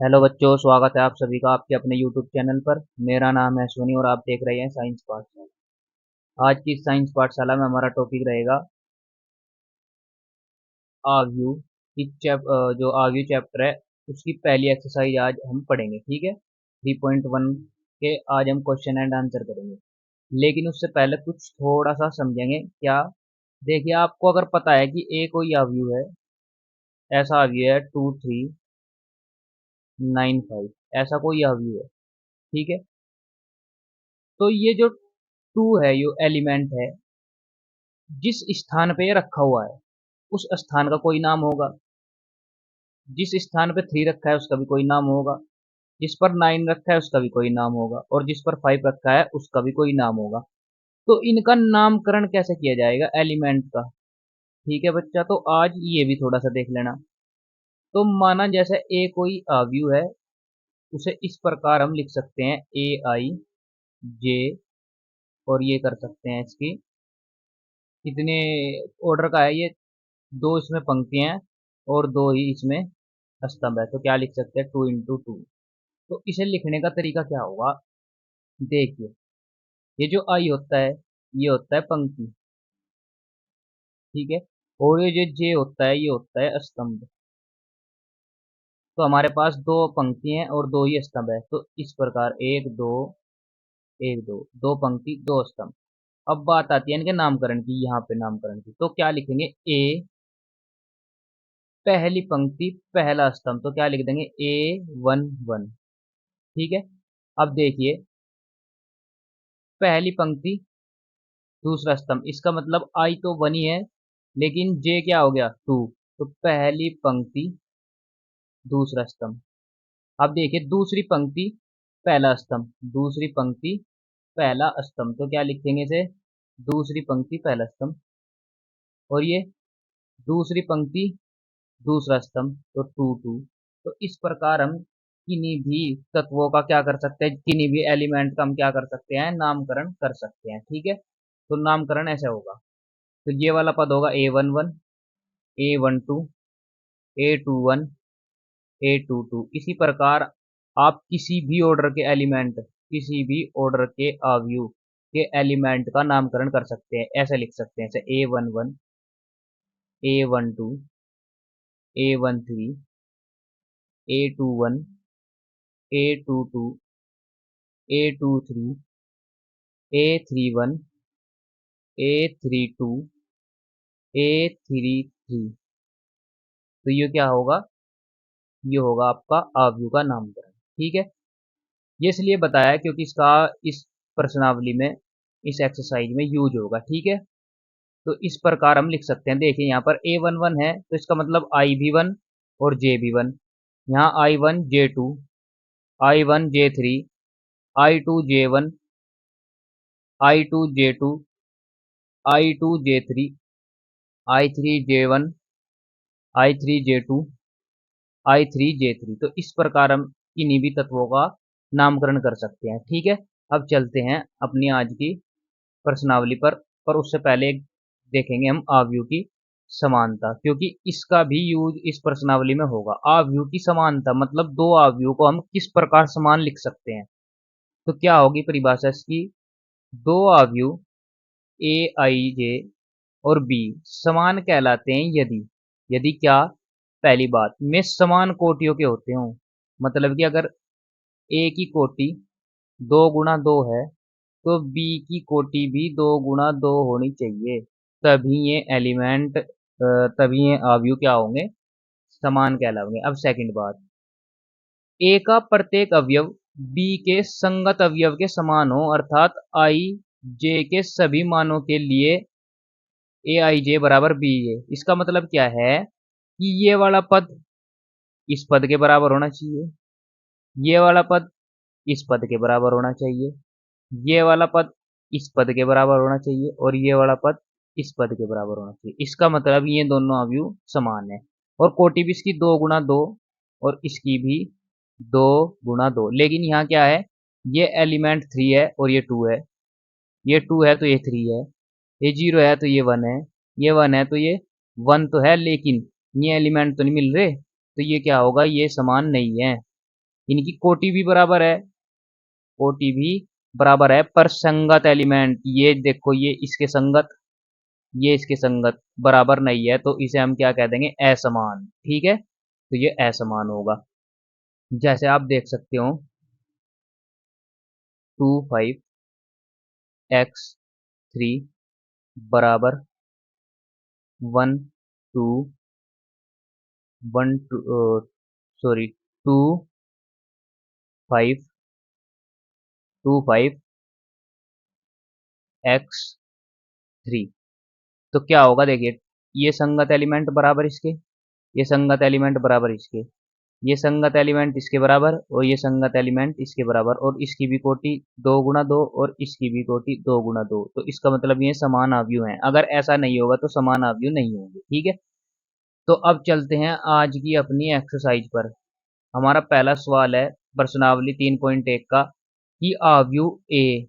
Hello बच्चों, स्वागत है आप सभी का आपके अपने यूट्यूब चैनल पर। मेरा नाम है सोनी और आप देख रहे हैं साइंस पाठशाला। आज की इस साइंस पाठशाला में हमारा टॉपिक रहेगा आव्यू। जो आव्यू चैप्टर है उसकी पहली एक्सरसाइज आज हम पढ़ेंगे, ठीक है। 3.1 के आज हम क्वेश्चन एंड आंसर करेंगे, लेकिन उससे पहले कुछ थोड़ा सा समझेंगे क्या। देखिए, आपको अगर पता है कि ए कोई आव्यू है, ऐसा आव्यू है 2395, ऐसा कोई आव्यू है, ठीक है। तो ये जो टू है, ये एलिमेंट है, जिस स्थान पे ये रखा हुआ है उस स्थान का कोई नाम होगा। जिस स्थान पे 3 रखा है उसका भी कोई नाम होगा, जिस पर 9 रखा है उसका भी कोई नाम होगा, और जिस पर 5 रखा है उसका भी कोई नाम होगा। तो इनका नामकरण कैसे किया जाएगा एलिमेंट का, ठीक है बच्चा। तो आज ये भी थोड़ा सा देख लेना। तो माना जैसे ए कोई आव्यू है, उसे इस प्रकार हम लिख सकते हैं ए आई जे, और ये कर सकते हैं इसकी कितने ऑर्डर का है ये, 2 इसमें पंक्तियां हैं और 2 ही इसमें स्तंभ है। तो क्या लिख सकते हैं, 2 × 2। तो इसे लिखने का तरीका क्या होगा, देखिए। ये जो आई होता है ये होता है पंक्ति, ठीक है। और ये जो जे होता है ये होता है स्तंभ। तो हमारे पास 2 पंक्ति हैं और 2 ही स्तंभ है। तो इस प्रकार 1 2 1 2, 2 पंक्ति 2 स्तंभ। अब बात आती है इनके नामकरण की, यहाँ पे नामकरण की। तो क्या लिखेंगे, ए पहली पंक्ति पहला स्तंभ, तो क्या लिख देंगे A11, ठीक है। अब देखिए, पहली पंक्ति दूसरा स्तंभ, इसका मतलब आई तो 1 ही है, लेकिन जे क्या हो गया 2। तो पहली पंक्ति दूसरा स्तंभ। अब देखिए, दूसरी पंक्ति पहला स्तंभ, दूसरी पंक्ति पहला स्तंभ। तो क्या लिखेंगे इसे, दूसरी पंक्ति पहला स्तंभ। और ये दूसरी पंक्ति दूसरा स्तंभ, तो 2 2। तो इस प्रकार हम किन्हीं भी तत्वों का क्या कर सकते हैं, किन्हीं भी एलिमेंट का हम क्या कर सकते हैं, नामकरण कर सकते हैं, ठीक है। तो नामकरण ऐसे होगा। तो ये वाला पद होगा A11, A12, A21, A22। इसी प्रकार आप किसी भी ऑर्डर के एलिमेंट, किसी भी ऑर्डर के अवयव के एलिमेंट का नामकरण कर सकते हैं। ऐसे लिख सकते हैं, जैसे A11, A12, A13, A21, A22, A23, A31, A32, A33। तो ये क्या होगा, ये होगा आपका अवयव का नामकरण, ठीक है। ये इसलिए बताया क्योंकि इसका इस प्रश्नावली में, इस एक्सरसाइज में यूज होगा, ठीक है। तो इस प्रकार हम लिख सकते हैं। देखिए, यहाँ पर A11 है तो इसका मतलब आई भी 1 और जे भी 1। यहाँ I1 J2, I1 J3, I2 J1, I2 J2, I2 J3, I3 J1, I3 J2, I3 J3। तो इस प्रकार हम किन्हीं भी तत्वों का नामकरण कर सकते हैं, ठीक है। अब चलते हैं अपनी आज की प्रश्नावली पर उससे पहले देखेंगे हम अवयव की समानता, क्योंकि इसका भी यूज इस प्रश्नावली में होगा। अवयव की समानता मतलब दो अवयवों को हम किस प्रकार समान लिख सकते हैं। तो क्या होगी परिभाषा इसकी, दो अवयव ए आई जे और बी समान कहलाते हैं यदि, यदि क्या, पहली बात में समान कोटियों के होते हों। मतलब कि अगर ए की कोटि 2 × 2 है तो बी की कोटि भी 2 × 2 होनी चाहिए। तभी ये एलिमेंट, तभी ये अवयव क्या होंगे, समान कहलाएंगे। अब सेकंड बात, ए का प्रत्येक अवयव बी के संगत अवयव के समान हो, अर्थात आई जे के सभी मानों के लिए ए आई जे बराबर बी जे। इसका मतलब क्या है कि ये वाला पद इस पद के बराबर होना चाहिए, ये वाला पद इस पद के बराबर होना चाहिए, ये वाला पद इस पद के बराबर होना चाहिए, और ये वाला पद इस पद के बराबर होना चाहिए। इसका मतलब ये दोनों अवयव समान है। और कोटि भी इसकी 2 × 2 और इसकी भी 2 × 2। लेकिन यहाँ क्या है, ये एलिमेंट 3 है और ये 2 है, ये 2 है तो ये 3 है, ये 0 है तो ये 1 है, ये 1 है तो ये 1 तो है, लेकिन ये एलिमेंट तो नहीं मिल रहे। तो ये क्या होगा, ये समान नहीं है। इनकी कोटि भी बराबर है, कोटि भी बराबर है, पर संगत एलिमेंट ये देखो, ये इसके संगत, ये इसके संगत बराबर नहीं है, तो इसे हम क्या कह देंगे, असमान। ठीक है, तो ये असमान होगा। जैसे आप देख सकते हो 2 5 x 3 बराबर 1 2 1 2 सॉरी 2 5 2 5 x 3। तो क्या होगा देखिए, ये संगत एलिमेंट बराबर इसके, ये संगत एलिमेंट बराबर इसके, ये संगत एलिमेंट इसके बराबर, और ये संगत एलिमेंट इसके बराबर, और इसकी भी कोटि 2 गुणा 2, और इसकी भी कोटि 2 गुणा 2। तो इसका मतलब ये समान आव्यूह हैं। अगर ऐसा नहीं होगा तो समान आव्यूह नहीं होंगे। ठीक है, तो अब चलते हैं आज की अपनी एक्सरसाइज पर। हमारा पहला सवाल है प्रश्नावली 3.1 का, कि आव्यूह ए,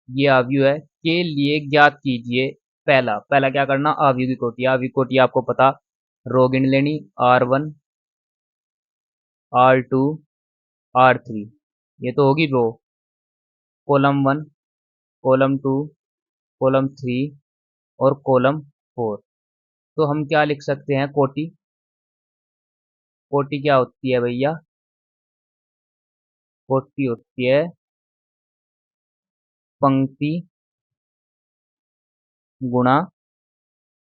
ये आव्यूह है, के लिए ज्ञात कीजिए। पहला पहला क्या करना, आव्यूह की कोटि। आव्यूह की कोटि आपको पता, रो गिन लेनी, R1 R2 R3, ये तो होगी रो। कॉलम 1, कॉलम 2, कॉलम 3 और कॉलम 4। तो हम क्या लिख सकते हैं, कोटि। कोटि क्या होती है भैया, कोटि होती है पंक्ति गुणा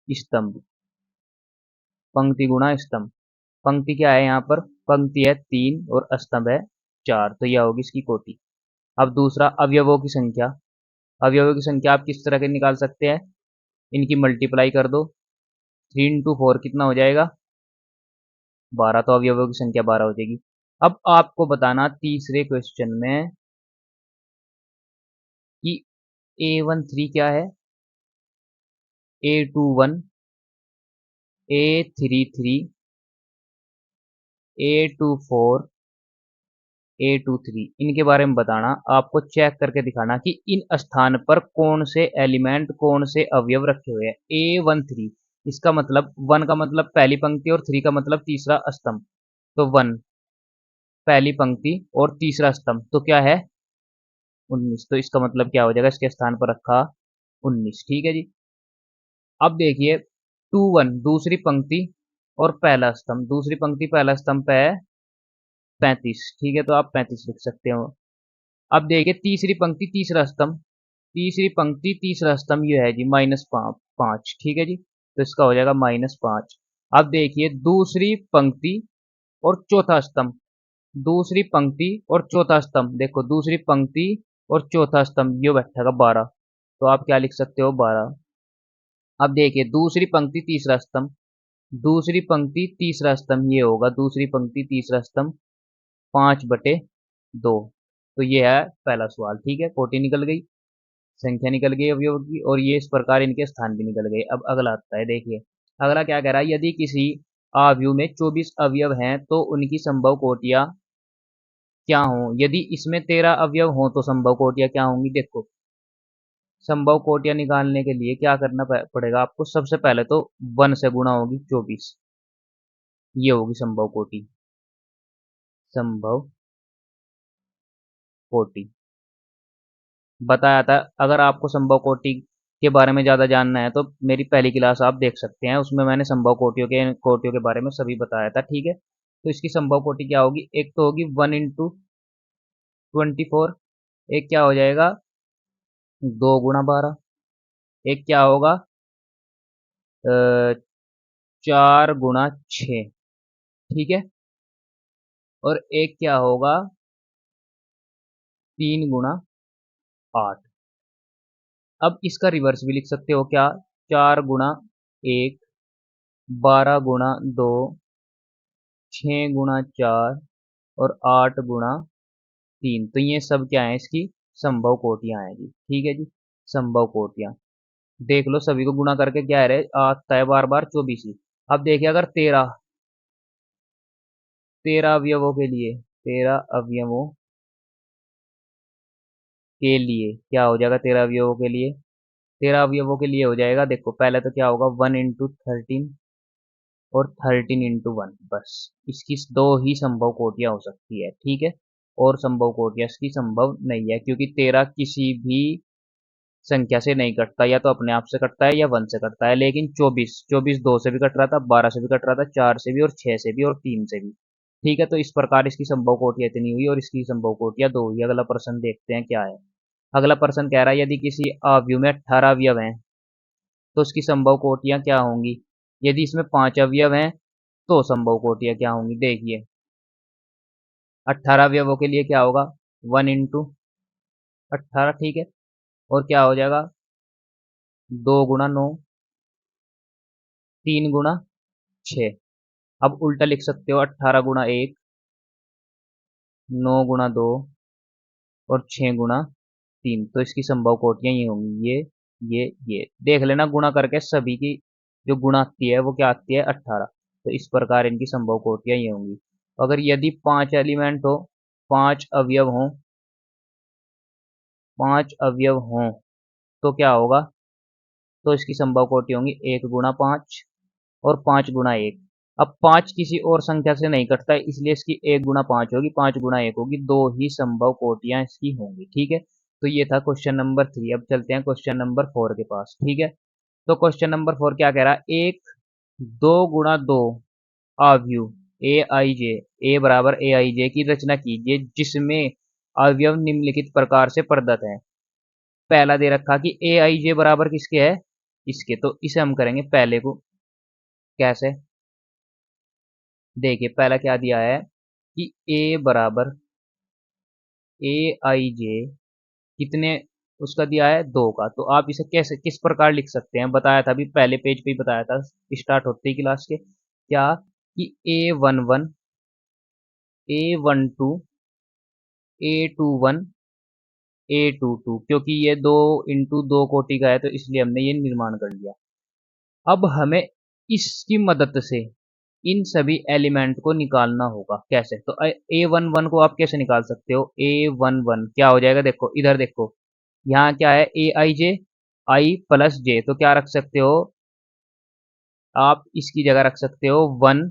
स्तंभ, पंक्ति गुणा स्तंभ। पंक्ति क्या है यहाँ पर, पंक्ति है 3 और स्तंभ है 4, तो यह होगी इसकी कोटि। अब दूसरा, अवयवों की संख्या। अवयवों की संख्या आप किस तरह के निकाल सकते हैं, इनकी मल्टीप्लाई कर दो, 3 × 4 कितना हो जाएगा, 12। तो अवयवों की संख्या 12 हो जाएगी। अब आपको बताना तीसरे क्वेश्चन में कि A13 क्या है, A21, A33, A24, A23, इनके बारे में बताना। आपको चेक करके दिखाना कि इन स्थान पर कौन से एलिमेंट, कौन से अवयव रखे हुए हैं। A13, इसका मतलब 1 का मतलब पहली पंक्ति और 3 का मतलब तीसरा स्तंभ। तो 1 पहली पंक्ति और तीसरा स्तंभ, तो क्या है 19। तो इसका मतलब क्या हो जाएगा, इसके स्थान पर रखा 19। ठीक है जी। अब देखिए 2 1 दूसरी पंक्ति और पहला स्तंभ, दूसरी पंक्ति पहला स्तंभ पे है 35। ठीक है, तो आप 35 लिख सकते हो। अब देखिए तीसरी पंक्ति तीसरा स्तंभ, तीसरी पंक्ति तीसरा स्तंभ ये है जी -5। ठीक है जी, तो इसका हो जाएगा -5। अब देखिए दूसरी पंक्ति और चौथा स्तंभ, दूसरी पंक्ति और चौथा स्तंभ, देखो दूसरी पंक्ति और चौथा स्तंभ ये बैठेगा 12। तो आप क्या लिख सकते हो, 12। अब देखिए दूसरी पंक्ति तीसरा स्तंभ, दूसरी पंक्ति तीसरा स्तंभ ये होगा, दूसरी पंक्ति तीसरा स्तंभ 5/2। तो ये है पहला सवाल। ठीक है, कोटि निकल गई, संख्या निकल गई अवयव की, और ये इस प्रकार इनके स्थान भी निकल गए। अब अगला आता है, देखिए अगला क्या कह रहा है, यदि किसी आव्यूह में 24 अवयव हैं तो उनकी संभव कोटियां क्या हों। यदि इसमें 13 अवयव हों तो संभव कोटियां क्या होंगी। देखो संभव कोटियां निकालने के लिए क्या करना पड़ेगा आपको, सबसे पहले तो 1 से गुणा होगी 24, ये होगी संभव कोटि। संभव कोटि बताया था। अगर आपको संभव कोटि के बारे में ज़्यादा जानना है तो मेरी पहली क्लास आप देख सकते हैं, उसमें मैंने संभव कोटियों के बारे में सभी बताया था। ठीक है, तो इसकी संभव कोटि क्या होगी, एक तो होगी 1 × 24, एक क्या हो जाएगा 2 × 12, एक क्या होगा 4 × 6। ठीक है, और एक क्या होगा 3 × 8। अब इसका रिवर्स भी लिख सकते हो क्या, 4 × 1, 12 × 2, 6 × 4 और 8 × 3। तो ये सब क्या है, इसकी संभव कोटियां हैं जी। ठीक है जी, संभव कोटियां देख लो, सभी को गुणा करके क्या है आता है बार बार 24 ही। अब देखिए अगर 13 13 अवयवों के लिए, 13 अवयवों के लिए क्या हो जाएगा, 13 अवयवों के लिए, 13 अवयवों के लिए हो जाएगा। देखो पहले तो क्या होगा 1 × 13, और 13 × 1, बस इसकी दो ही संभव कोटियां हो सकती है, ठीक है। और संभव कोटियां इसकी संभव नहीं है, क्योंकि 13 किसी भी संख्या से नहीं कटता, या तो अपने आप से कटता है या 1 से कटता है। लेकिन 24 2 से भी कट रहा था, 12 से भी कट रहा था, 4 से भी, और 6 से भी, और 3 से भी, ठीक है। तो इस प्रकार इसकी संभव कोटियां इतनी हुई और इसकी संभव कोटियां 2 हुई। अगला प्रश्न देखते हैं क्या है। अगला प्रश्न कह रहा है यदि किसी अवयव में 18 अवयव हैं तो उसकी संभव कोटियां क्या होंगी। यदि इसमें 5 अवयव हैं तो संभव कोटियां क्या होंगी। देखिए 18 अवयवों के लिए क्या होगा, 1 × 18, ठीक है। और क्या हो जाएगा, 2 × 9, 3 × 6। अब उल्टा लिख सकते हो, 18 × 1, 9 × 2 और 6 × 3। तो इसकी संभव कोटियां ये होंगी, ये देख लेना, गुणा करके सभी की जो गुणा आती है वो क्या आती है, 18। तो इस प्रकार इनकी संभव कोटियां ये होंगी। अगर यदि 5 एलिमेंट हो, 5 अवयव हों, 5 अवयव हों तो क्या होगा, तो इसकी संभव कोटि होंगी 1 × 5 और 5 × 1। अब 5 किसी और संख्या से नहीं कटता है, इसलिए इसकी 1 × 5 होगी, 5 × 1 होगी, दो ही संभव कोटियां इसकी होंगी, ठीक है। तो ये था क्वेश्चन नंबर 3। अब चलते हैं क्वेश्चन नंबर 4 के पास, ठीक है। तो क्वेश्चन नंबर 4 क्या कह रहा है, एक 2 × 2 अवयव ए आई जे, ए बराबर ए आई जे की रचना कीजिए जिसमें अवयव निम्नलिखित प्रकार से प्रदत्त है। पहला दे रखा कि ए आई जे बराबर किसके है, इसके। तो इसे हम करेंगे पहले को कैसे, देखिए पहला क्या दिया है कि ए बराबर ए आई जे कितने उसका दिया है, 2 का। तो आप इसे कैसे किस प्रकार लिख सकते हैं, बताया था अभी पहले पेज पे ही बताया था स्टार्ट होते ही क्लास के, क्या कि A11 A12 A21 A22, क्योंकि ये 2 × 2 कोटि का है तो इसलिए हमने ये निर्माण कर लिया। अब हमें इसकी मदद से इन सभी एलिमेंट को निकालना होगा। कैसे, तो A11 को आप कैसे निकाल सकते हो, A11 क्या हो जाएगा, देखो इधर देखो, यहाँ क्या है, ए आई जे, आई प्लस जे, तो क्या रख सकते हो आप, इसकी जगह रख सकते हो 1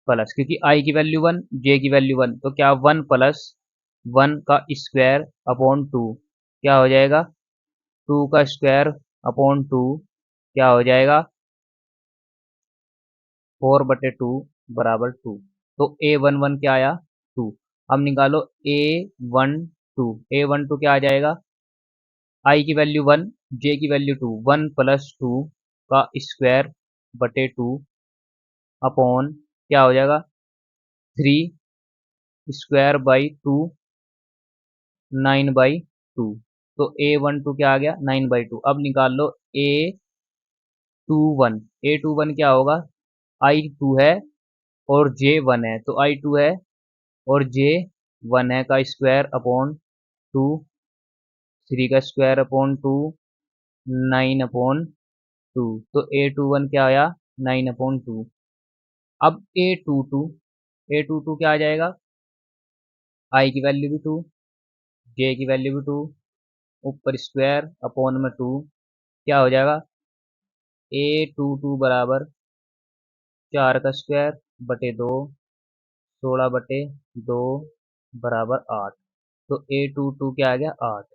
प्लस, क्योंकि आई की वैल्यू 1, जे की वैल्यू 1, तो क्या 1 प्लस 1 का स्क्वायर अपॉन 2 क्या हो जाएगा, 2 का स्क्वायर अपॉन 2 क्या हो जाएगा, 4/2 बराबर 2। तो A11 क्या आया, 2। अब निकालो A12 क्या आ जाएगा, आई की वैल्यू 1, जे की वैल्यू 2, 1 + 2 का स्क्वायर बटे 2 अपॉन क्या हो जाएगा, 3 स्क्वायर बाई 2, 9/2। तो A12 क्या आ गया, 9/2। अब निकाल लो A21 क्या होगा, आई 2 है और जे 1 है, तो आई 2 है और जे 1 है का स्क्वायर अपॉन 2, 3 का स्क्वायर अपॉन 2, 9/2। तो A21 क्या आया, 9/2। अब A22 क्या आ जाएगा, आई की वैल्यू भी 2, जे की वैल्यू भी 2, ऊपर स्क्वायर अपॉन में 2 क्या हो जाएगा, A22 बराबर 4 का स्क्वायर बटे 2, 16/2 बराबर 8। तो A22 क्या आ गया, 8।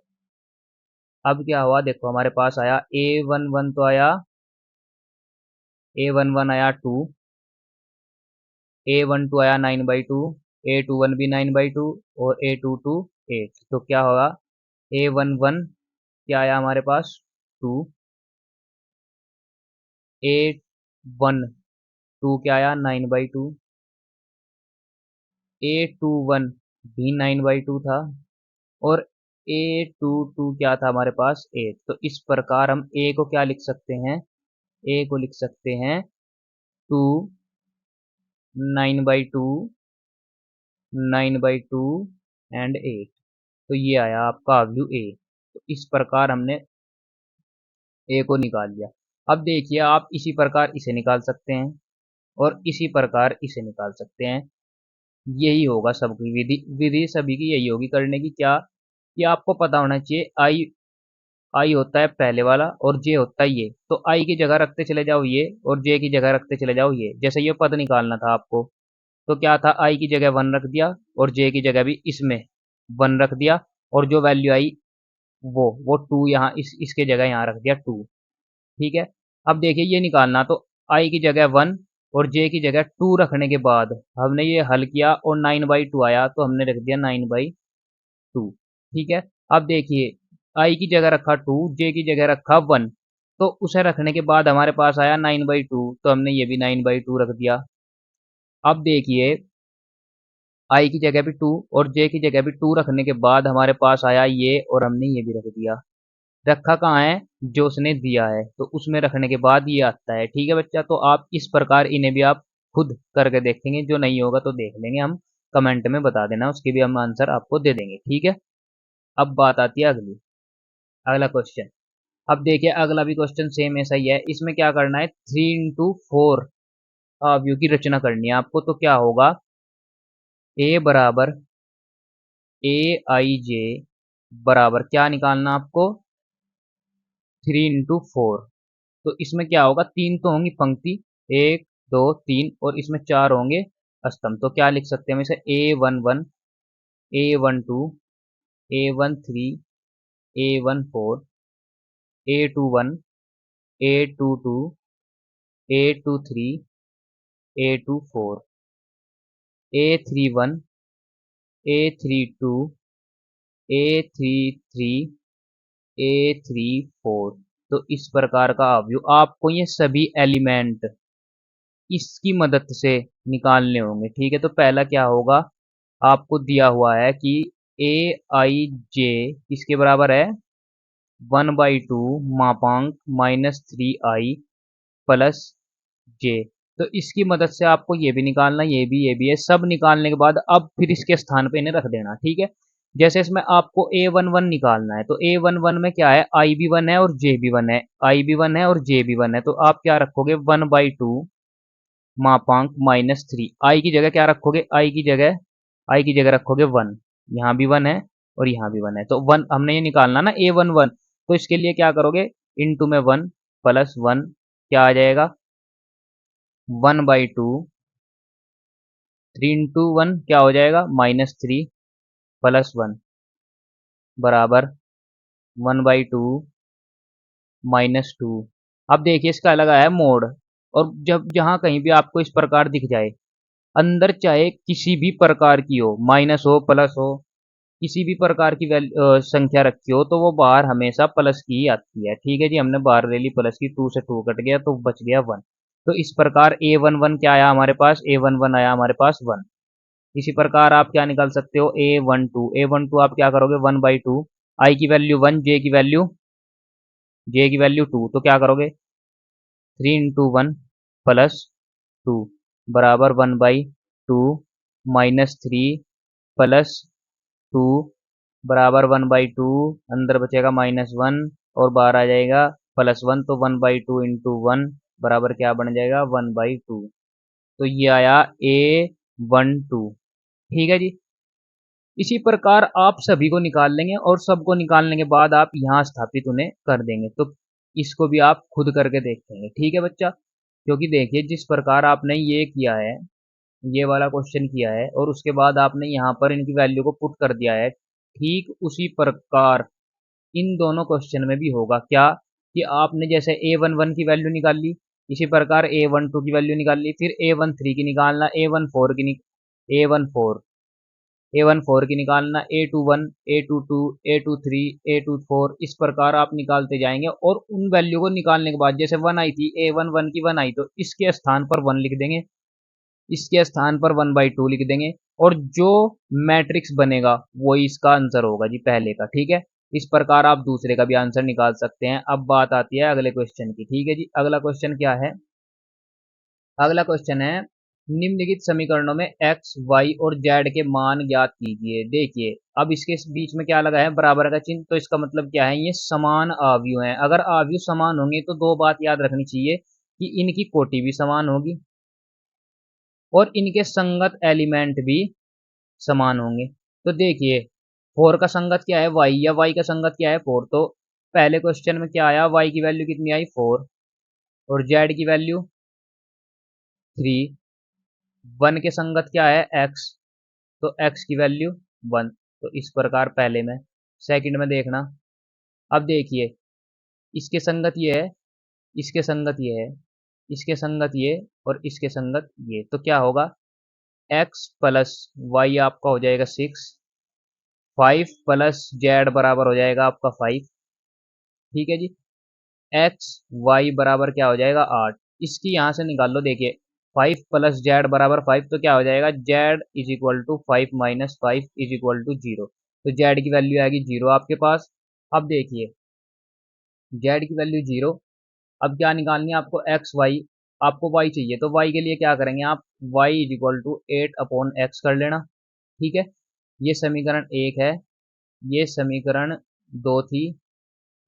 अब क्या हुआ, देखो हमारे पास आया A11 तो आया, A11 आया 2, A12 आया 9/2, A21 भी 9/2 और A22 8। तो क्या होगा, A11 क्या आया हमारे पास 2, A12 क्या आया 9/2, A21 भी 9/2 था और A22 क्या था हमारे पास 8। तो इस प्रकार हम A को क्या लिख सकते हैं, A को लिख सकते हैं 2, 9/2, 9/2 एंड 8। तो ये आया आपका वैल्यू A। तो इस प्रकार हमने A को निकाल लिया। अब देखिए आप इसी प्रकार इसे निकाल सकते हैं और इसी प्रकार इसे निकाल सकते हैं। यही होगा सबकी विधि विधि सभी की यही होगी करने की, क्या कि आपको पता होना चाहिए आई आई होता है पहले वाला और जे होता है ये, तो आई की जगह रखते चले जाओ ये और जे की जगह रखते चले जाओ ये। जैसे ये पद निकालना था आपको, तो क्या था, आई की जगह 1 रख दिया और जे की जगह भी इसमें 1 रख दिया, और जो वैल्यू आई वो 2 यहाँ इसके जगह यहाँ रख दिया 2। ठीक है। अब देखिए ये निकालना, तो आई की जगह 1 और जे की जगह 2 रखने के बाद हमने ये हल किया और 9/2 आया, तो हमने रख दिया 9/2। ठीक है। अब देखिए आई की जगह रखा 2, जे की जगह रखा 1, तो उसे रखने के बाद हमारे पास आया 9/2, तो हमने ये भी 9/2 रख दिया। अब देखिए आई की जगह भी 2 और जे की जगह भी 2 रखने के बाद हमारे पास आया ये, और हमने ये भी रख दिया। रखा कहाँ है, जो उसने दिया है, तो उसमें रखने के बाद ये आता है। ठीक है बच्चा, तो आप इस प्रकार इन्हें भी आप खुद करके देखेंगे, जो नहीं होगा तो देख लेंगे हम, कमेंट में बता देना, उसके भी हम आंसर आपको दे देंगे। ठीक है। अब बात आती है अगली, अगला क्वेश्चन। अब देखिए अगला भी क्वेश्चन सेम ऐसा ही है। इसमें क्या करना है, 3 into 4 अवयव की रचना करनी है आपको। तो क्या होगा, ए बराबर AIJ बराबर क्या निकालना आपको, 3 into 4। तो इसमें क्या होगा, 3 तो होंगी पंक्ति, 1 2 3, और इसमें 4 होंगे स्तंभ। तो क्या लिख सकते हैं हम इसे, A11 A12 A13 A14 A21 A22 A23 A24 A31 A32 A33 A34। तो इस प्रकार का अवयव आपको ये सभी एलिमेंट इसकी मदद से निकालने होंगे। ठीक है। तो पहला क्या होगा, आपको दिया हुआ है कि AIJ किसके बराबर है, 1/2 मापांक -3I प्लस J। तो इसकी मदद से आपको ये भी निकालना, ये भी है, सब निकालने के बाद अब फिर इसके स्थान पे इन्हें रख देना। ठीक है। जैसे इसमें आपको A11 निकालना है, तो A11 में क्या है, I भी 1 है और J भी 1 है, I भी 1 है और J भी 1 है, तो आप क्या रखोगे, 1/2 मापांक -3। आई की जगह क्या रखोगे, आई की जगह रखोगे 1, यहाँ भी 1 है और यहाँ भी 1 है, तो 1 हमने ये निकालना ना A11। तो इसके लिए क्या करोगे, इनटू में 1 प्लस 1, क्या आ जाएगा, 1/2, 3 into 1 क्या हो जाएगा, -3 प्लस 1 बराबर 1/2 -2। अब देखिए इसका अलग आया है मोड, और जब जहाँ कहीं भी आपको इस प्रकार दिख जाए, अंदर चाहे किसी भी प्रकार की हो, माइनस हो प्लस हो, किसी भी प्रकार की संख्या रखी हो, तो वो बाहर हमेशा प्लस की ही आती है। ठीक है जी, हमने बाहर ले ली प्लस की, 2 से 2 कट गया तो बच गया 1। तो इस प्रकार A11 क्या आया हमारे पास, A11 आया हमारे पास 1। इसी प्रकार आप क्या निकाल सकते हो, A12 आप क्या करोगे, 1/2, आई की वैल्यू 1, जे की वैल्यू 2, तो क्या करोगे, 3 into 1 प्लस 2 बराबर 1/2 -3 प्लस 2 बराबर 1/2, अंदर बचेगा -1 और बाहर आ जाएगा +1, तो 1/2 इंटू 1 बराबर क्या बन जाएगा, 1/2। तो ये आया A12। ठीक है जी। इसी प्रकार आप सभी को निकाल लेंगे और सबको निकालने के बाद आप यहाँ स्थापित उन्हें कर देंगे। तो इसको भी आप खुद करके देखेंगे। ठीक है बच्चा, क्योंकि देखिए जिस प्रकार आपने ये किया है, ये वाला क्वेश्चन किया है और उसके बाद आपने यहाँ पर इनकी वैल्यू को पुट कर दिया है, ठीक उसी प्रकार इन दोनों क्वेश्चन में भी होगा क्या, कि आपने जैसे A11 की वैल्यू निकाल ली, इसी प्रकार A12 की वैल्यू निकाल ली, फिर A13 की निकालना, A14 की निकालना, A21 A22 A23 A24, इस प्रकार आप निकालते जाएंगे और उन वैल्यू को निकालने के बाद जैसे 1 आई थी, A11 की 1 आई, तो इसके स्थान पर 1 लिख देंगे, इसके स्थान पर 1/2 लिख देंगे, और जो मैट्रिक्स बनेगा वही इसका आंसर होगा जी पहले का। ठीक है। इस प्रकार आप दूसरे का भी आंसर निकाल सकते हैं। अब बात आती है अगले क्वेश्चन की। ठीक है जी, अगला क्वेश्चन क्या है, अगला क्वेश्चन है, निम्नलिखित समीकरणों में x, y और z के मान ज्ञात कीजिए। देखिए अब इसके बीच में क्या लगा है, बराबर का चिन्ह, तो इसका मतलब क्या है, ये समान आव्यूह हैं। अगर आव्यूह समान होंगे तो दो बात याद रखनी चाहिए, कि इनकी कोटि भी समान होगी और इनके संगत एलिमेंट भी समान होंगे। तो देखिए 4 का संगत क्या है, y, या y का संगत क्या है, 4, तो पहले क्वेश्चन में क्या आया, y की वैल्यू कितनी आई 4 और z की वैल्यू 3, 1 के संगत क्या है x, तो x की वैल्यू 1। तो इस प्रकार पहले में। सेकंड में देखना, अब देखिए इसके संगत ये है, इसके संगत ये है, इसके संगत ये और इसके संगत ये, तो क्या होगा x प्लस वाई आपका हो जाएगा 6, 5 प्लस जेड बराबर हो जाएगा आपका 5। ठीक है जी, एक्स वाई बराबर क्या हो जाएगा 8। इसकी यहाँ से निकाल लो, देखिए 5 प्लस जेड बराबर 5, तो क्या हो जाएगा Z is equal to 5 minus 5 is equal to 0। तो जेड की वैल्यू आएगी 0 आपके पास। अब देखिए जेड की वैल्यू 0, अब क्या निकालनी है आपको एक्स वाई, आपको वाई चाहिए, तो वाई के लिए क्या करेंगे आप, Y is equal to 8 upon X कर लेना। ठीक है, ये समीकरण 1 है, ये समीकरण 2 थी,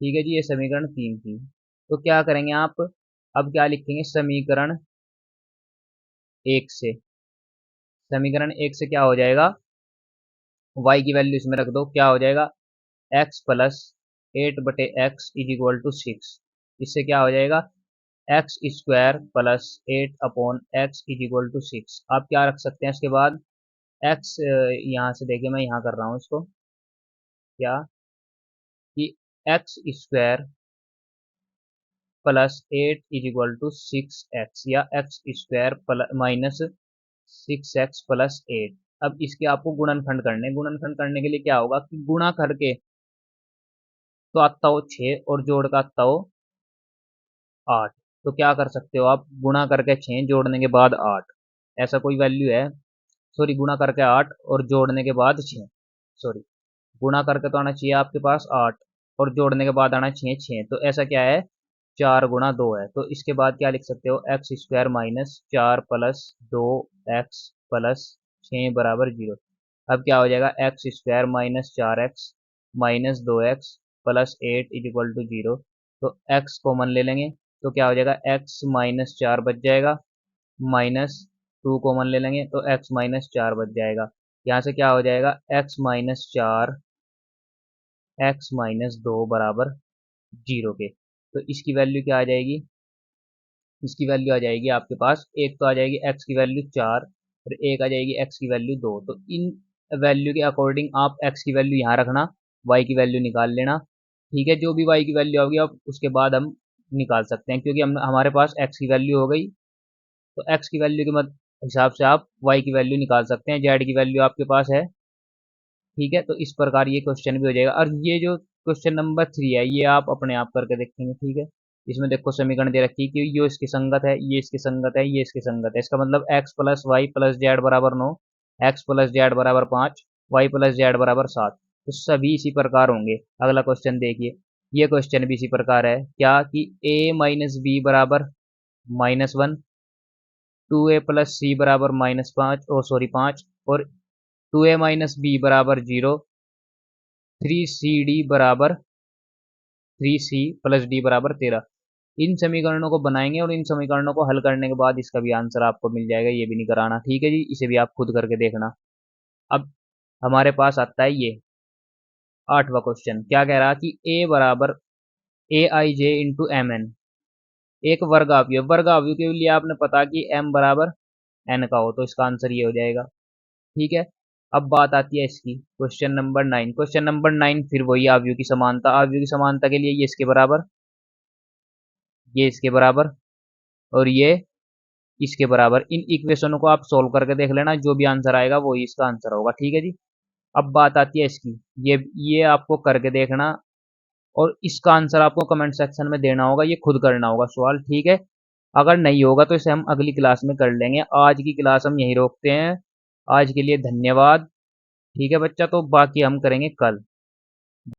ठीक है जी, ये समीकरण 3 थी। तो क्या करेंगे आप, अब क्या लिखेंगे समीकरण 1 से, समीकरण 1 से क्या हो जाएगा, y की वैल्यू इसमें रख दो, क्या हो जाएगा x plus 8/x is equal to 6। इससे क्या हो जाएगा X square plus 8 upon X is equal to 6। आप क्या रख सकते हैं इसके बाद x, यहाँ से देखिए मैं यहाँ कर रहा हूँ इसको, क्या कि X square plus 8 is equal to 6x, या x square minus 6x plus 8। अब इसके आपको गुणनखंड करने, गुणनखंड करने के लिए क्या होगा कि गुणा करके तो आता हो 6 और जोड़ का आता हो 8। तो क्या कर सकते हो आप, गुणा करके 6 जोड़ने के बाद 8, ऐसा कोई वैल्यू है, सॉरी गुणा करके 8 और जोड़ने के बाद 6, सॉरी गुणा करके तो आना चाहिए आपके पास 8 और जोड़ने के बाद आना चाहिए 6, तो ऐसा क्या है 4 गुणा 2 है। तो इसके बाद क्या लिख सकते हो X square minus 4 plus 2x plus 6 बराबर 0। अब क्या हो जाएगा X square minus 4x minus 2x plus 8 is equal to 0। तो x कॉमन ले लेंगे, तो क्या हो जाएगा x माइनस 4 बच जाएगा, माइनस 2 कॉमन ले लेंगे तो x माइनस 4 बच जाएगा। यहाँ से क्या हो जाएगा x माइनस 4 x माइनस 2 बराबर 0 के। तो इसकी वैल्यू क्या आ जाएगी, इसकी वैल्यू आ जाएगी आपके पास, एक तो आ जाएगी x की वैल्यू 4 और एक आ जाएगी x की वैल्यू 2। तो इन वैल्यू के अकॉर्डिंग आप x की वैल्यू यहाँ रखना, y की वैल्यू निकाल लेना। ठीक है, जो भी y की वैल्यू होगी अब उसके बाद हम निकाल सकते हैं, क्योंकि हम हमारे पास x की वैल्यू हो गई, तो x की वैल्यू के हिसाब से आप y की वैल्यू निकाल सकते हैं, z की वैल्यू आपके पास है। ठीक है, तो इस प्रकार ये क्वेश्चन भी हो जाएगा। और ये जो क्वेश्चन नंबर 3 है ये आप अपने आप करके देखेंगे। ठीक है, इसमें देखो समीकरण दे रखी है कि ये इसकी संगत है, ये इसकी संगत है, ये इसकी संगत है, इसका मतलब x plus y plus z बराबर 9, एक्स प्लस जेड बराबर 5, वाई प्लस जेड बराबर 7। तो सभी इसी प्रकार होंगे। अगला क्वेश्चन देखिए, ये क्वेश्चन भी इसी प्रकार है, क्या कि a माइनस बी बराबर -1, 2a प्लस सी बराबर -5 ओ सॉरी 5 और 2a माइनस बी बराबर 0, 3cd बराबर 3c प्लस डी बराबर 13। इन समीकरणों को बनाएंगे और इन समीकरणों को हल करने के बाद इसका भी आंसर आपको मिल जाएगा, ये भी नहीं कराना। ठीक है जी, इसे भी आप खुद करके देखना। अब हमारे पास आता है ये 8वां क्वेश्चन, क्या कह रहा कि a बराबर ए आई जे इंटू एम एन एक वर्ग अवयव, वर्ग अवयव के लिए आपने पता कि m बराबर n का हो, तो इसका आंसर ये हो जाएगा। ठीक है, अब बात आती है इसकी क्वेश्चन नंबर 9। क्वेश्चन नंबर 9 फिर वही अवयव की समानता, अवयव की समानता के लिए ये इसके बराबर, ये इसके बराबर और ये इसके बराबर। इन इक्वेशनों को आप सोल्व करके देख लेना, जो भी आंसर आएगा वही इसका आंसर होगा। ठीक है जी, अब बात आती है इसकी, ये आपको करके देखना और इसका आंसर आपको कमेंट सेक्शन में देना होगा, ये खुद करना होगा सवाल। ठीक है, अगर नहीं होगा तो इसे हम अगली क्लास में कर लेंगे, आज की क्लास हम यहीं रोकते हैं। आज के लिए धन्यवाद। ठीक है बच्चा, तो बाकी हम करेंगे कल।